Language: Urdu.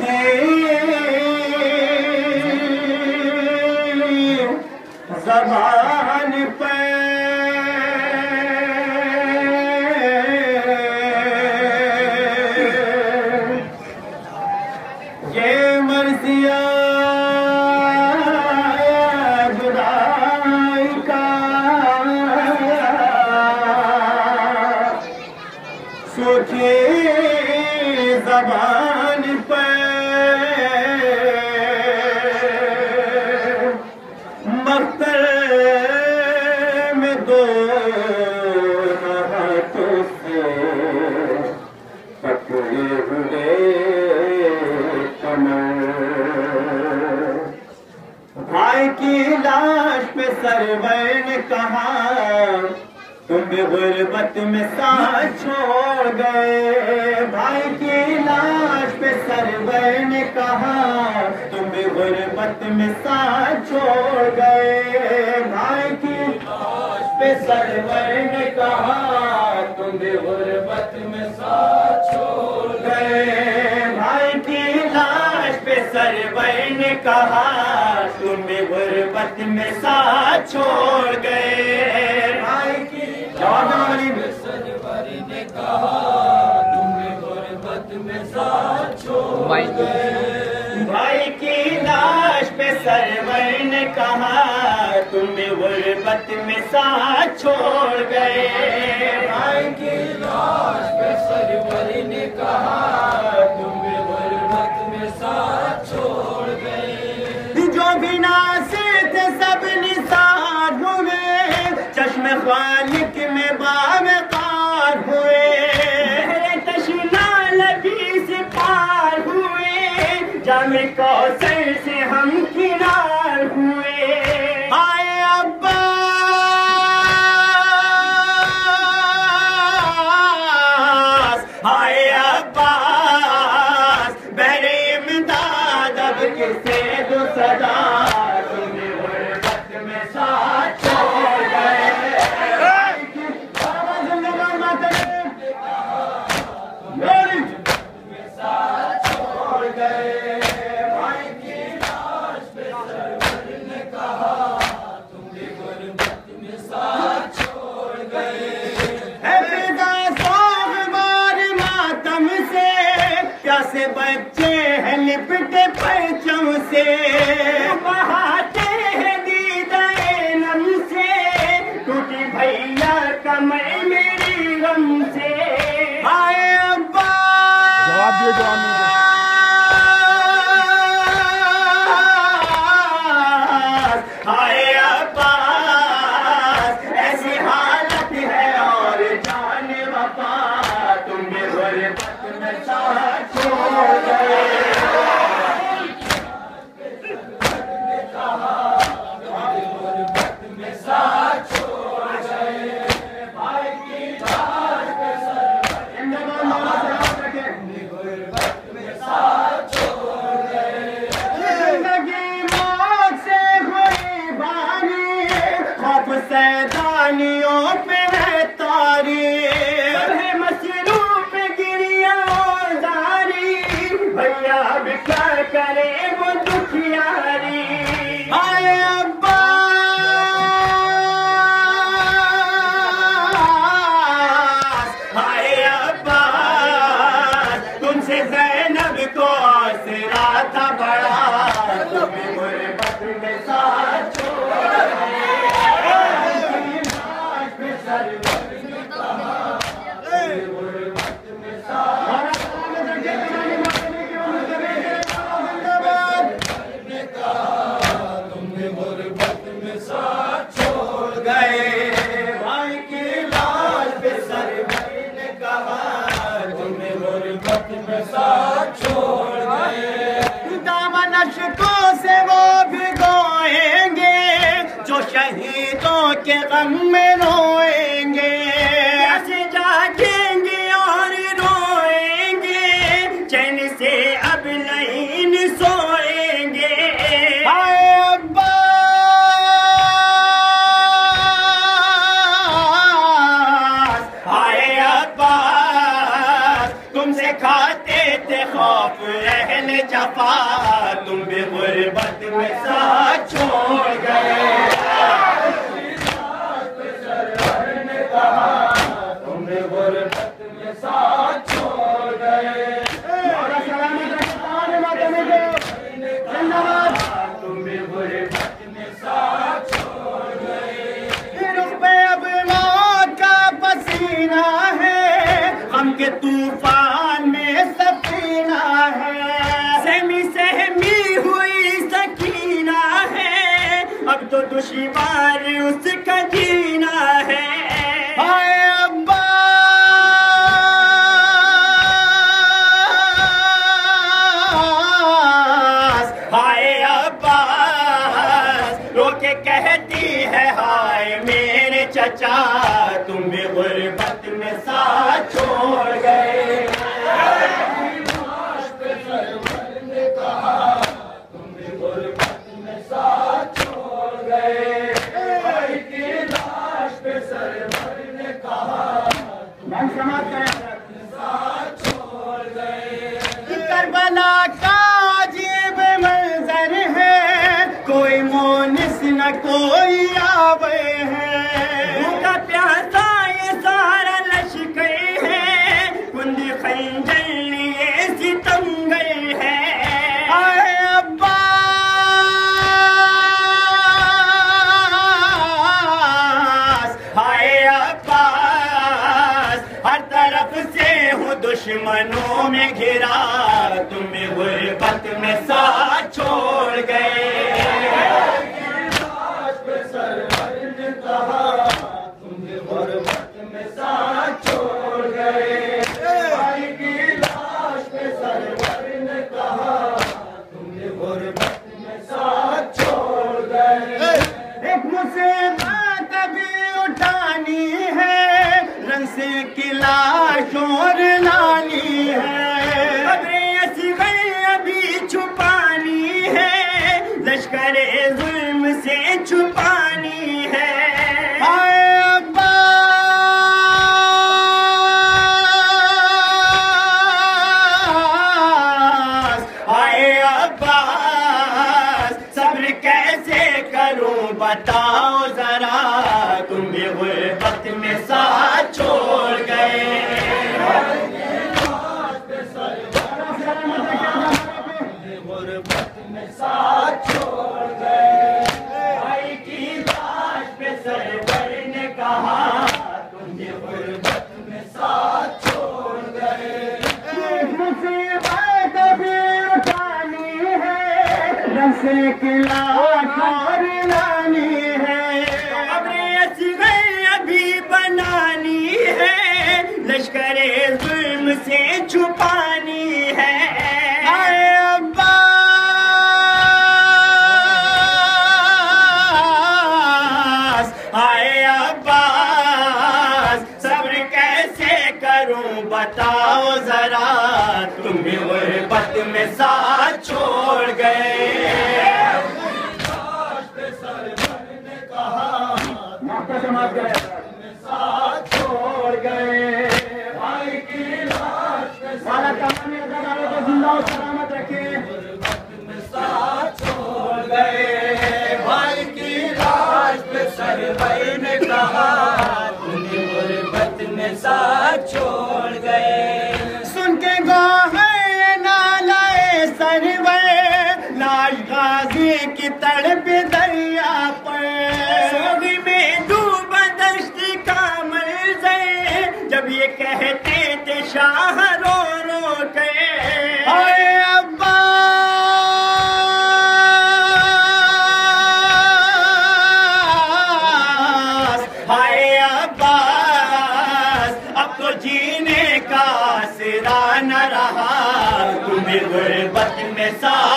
سوکھی زبان پہ یہ مرثیہ جدائی کا سوکھی زبان پہ مقتل میں دو ہاتھوں سے پکڑے ہوئے بھائی کی لاش پہ سرور نے کہا تم بھی غربت میں ساتھ چھوڑ گئے بھائی کی لاش پہ سرور نے کہا تم بھی غربت میں ساتھ چھوڑ گئے بھائی کی لاش پہ سرور نے کہا تم بھی غربت میں ساتھ چھوڑ گئے بھائی کی لاش پہ سرور نے کہا تم بھی غربت میں ساتھ چھوڑ گئے بھائی کی لاش پہ سرور نے کہا تم بھی غربت میں ساتھ چھوڑ گئے بھائی کی لاش پہ سرور نے کہا تم بھی غربت میں ساتھ چھوڑ گئے بھائی کی لاش پہ سرور نے کہا تم بھی غربت میں ساتھ چھوڑ گئے جو بھی ناصر تھے سب نثار ہوئے چشم خالق میں باوقار ہوئے تشنا لبی سے پار ہوئے جام کوثر سے ہم کنار ہوئے آئے عباس آئے عباس بہر امداد اب کسے دو صدا تمہیں غربت میں ساتھ چھوڑ گئے ساتھ چھوڑ گئے بھائی کی لاش پہ سرور نے کہا تم بھی غربت میں ساتھ چھوڑ گئے فدا سوگ بار ماتم سے پیاسے بچے ہیں لپٹے پرچم سے بہاتے ہیں دیدہ نم سے ٹوٹی بھیا کمر میری غم سے آئے آئے عباس ایسی حالت ہے اور جان وفا تم بھی غربت میں ساتھ چھوڑ گئے غربت میں ساتھ چھوڑ گئے بھائی کی لاش پہ غربت میں ساتھ چھوڑ گئے زندگی موت سے ہوئی باری خوف سیدانیوں پہ ہے تاریخ مصروف گریا زاری بھیا اب کیا کرے وہ دکھیاری آئے عباس آئے عباس تم سے زینب کو آسرا تھا بڑا تمہیں غربت میں ساتھ چھوڑ گئے لاش پہ سرور نے کہا تمہیں غربت میں ساتھ نے کہا تمہیں غربت میں ساتھ چھوڑ گئے بھائی کی لاش پہ سرور نے کہا تمہیں غربت میں ساتھ چھوڑ گئے دامن اشکوں سے وہ بھگوئیں گے جو شہیدوں کے غم میں روئیں گے ایسے جاگیں گے اور روئیں گے چین سے اب نہیں سوئیں گے آئے عباس آئے عباس تم سے کھاتے تھے خوف اہل جفا تم بھی غربت میں ساتھ چھوڑ گئے تم بھی غربت میں ساتھ چھوڑ گئے تم بھی غربت میں ساتھ چھوڑ گئے رخ پہ اب موت کا پسینہ ہے غم کے طوفان میں سفینہ ہے سہمی سہمی ہوئی سکینہ ہے اب تو دشوار اس کا جینا ہے ہائے کہتی ہے ہائے میرے چچا تم بھی غربت میں ساتھ چھوڑ گئے سرور نے کہا تم بھی غربت میں ساتھ چھوڑ گئے بھائی کی لاش پہ سرور نے کہا تم بھی ساتھ چھوڑ گئے کربلا کا عجیب منظر ہے کوئی مونس نہ کوئی آوے ہے بھوکا پیاسا یہ سارا لشکر ہے کندی خنجر لیے ستمگر ہے آئے عباس آئے عباس ہر طرف سے ہوں دشمنوں میں گھرا تم غربت میں ساتھ چھوڑ گئے تم بھی غربت میں ساتھ چھوڑ گئے بھائی کی لاش پہ سرور نے کہا تم بھی غربت میں ساتھ چھوڑ گئے ایک مصیبت ابھی اٹھانی ہے رنگ سے کی لاش اور لانی ہے قبریں اصغر ابھی چھپانی ہے لشکر ظلم سے چھپانی ہے بتاؤ ذرا تم بھی غربت میں ساتھ چھوڑ گئے غربت میں ساتھ چھوڑ گئے بھائی کی لاش پہ سرور نے کہا تم بھی غربت میں ساتھ چھوڑ گئے مصیبت بھی اٹھانی ہے رسے کی لاش اور لانی ہے قبریں اصغر ابھی بنانی ہے لشکر ظلم سے چھپانی ہے بتاؤ ذرا تم بھی غربت میں ساتھ چھوڑ گئے سرور نے کہا ساتھ چھوڑ گئے بھائی کی لاش پہ زندہ و سلامت رکھے غربت میں ساتھ چھوڑ گئے بھائی کی لاش پہ سرور نے کہا تم بھی غربت میں ساتھ چھوڑ گئے سن کے گوہر نالائے سرور لاش غازی کی تڑپ دریا پر سوگ میں ڈوبا دشت کا منظر جب یہ کہتے تھے شاہ رو رو کے اے عباس اے عباس اب تو جینے کا سرا نہ رہا تم بھی غربت میں ساتھ